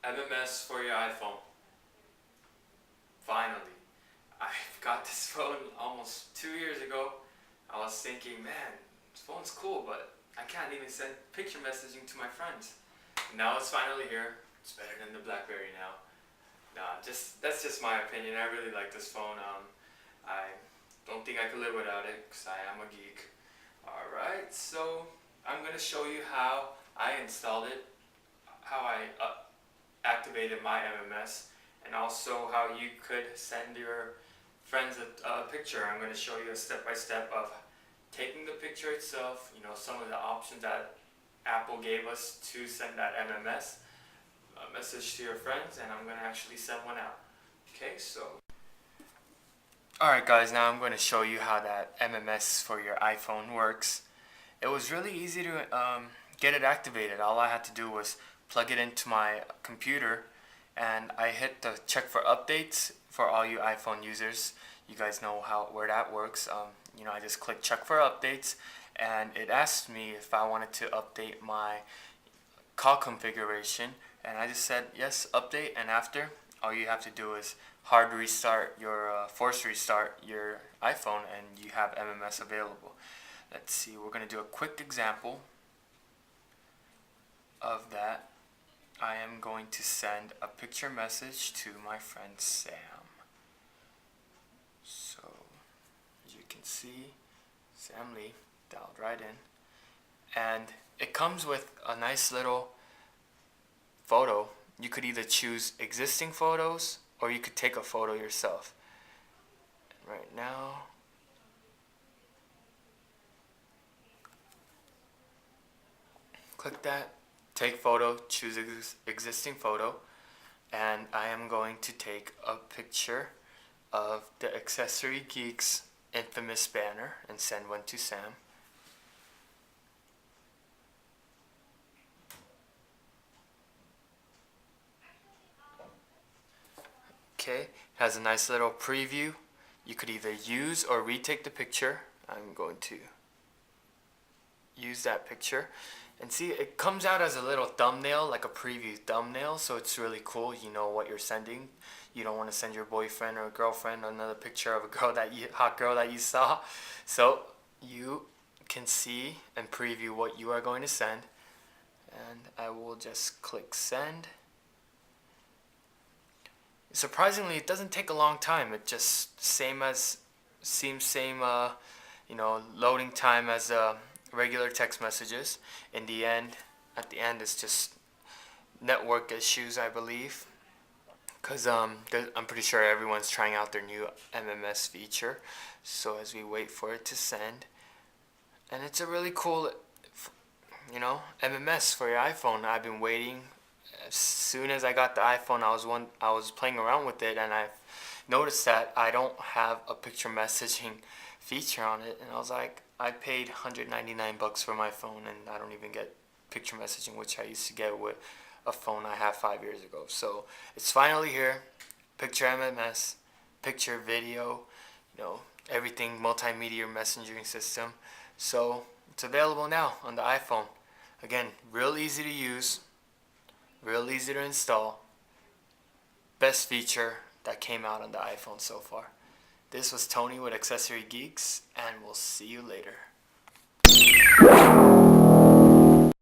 MMS for your iPhone. Finally. I got this phone almost 2 years ago. I was thinking, man, this phone's cool, but I can't even send picture messaging to my friends. Now it's finally here. It's better than the BlackBerry now. Nah, that's just my opinion. I really like this phone. I don't think I could live without it because I am a geek. Alright, so I'm going to show you how I installed it, how I activated my MMS, and also how you could send your friends a picture. I'm going to show you a step-by-step of taking the picture itself, some of the options that Apple gave us to send that MMS message to your friends, and I'm going to actually send one out. Okay, so alright guys, now I'm going to show you how that MMS for your iPhone works. It was really easy to get it activated. All I had to do was plug it into my computer, and I hit the check for updates. For all you iPhone users, you guys know where that works. I just click check for updates, and it asked me if I wanted to update my call configuration, and I just said yes, update. And after, all you have to do is force restart your iPhone, and you have MMS available. Let's see, we're going to do a quick example of that. I am going to send a picture message to my friend Sam. So, as you can see, Sam Lee dialed right in. And it comes with a nice little photo. You could either choose existing photos or you could take a photo yourself. And right now, click that, take photo, choose existing photo, and I am going to take a picture of the Accessory Geeks infamous banner and send one to Sam. Okay, it has a nice little preview. You could either use or retake the picture. I'm going to use that picture, and see, it comes out as a little thumbnail, like a preview thumbnail, so it's really cool. You know what you're sending. You don't want to send your boyfriend or girlfriend another picture of a hot girl that you saw, so you can see and preview what you are going to send. And I will just click send. Surprisingly, it doesn't take a long time. It just same loading time as regular text messages. At the end, it's just network issues, I believe, because I'm pretty sure everyone's trying out their new MMS feature. So as we wait for it to send, and it's a really cool, MMS for your iPhone. I've been waiting. As soon as I got the iPhone, I was playing around with it, and I noticed that I don't have a picture messaging feature on it, and I was like, I paid $199 for my phone, and I don't even get picture messaging, which I used to get with a phone I had 5 years ago. So it's finally here. Picture MMS, picture video, everything multimedia messaging system. So it's available now on the iPhone. Again, real easy to use, real easy to install. Best feature that came out on the iPhone so far. This was Tony with Accessory Geeks, and we'll see you later.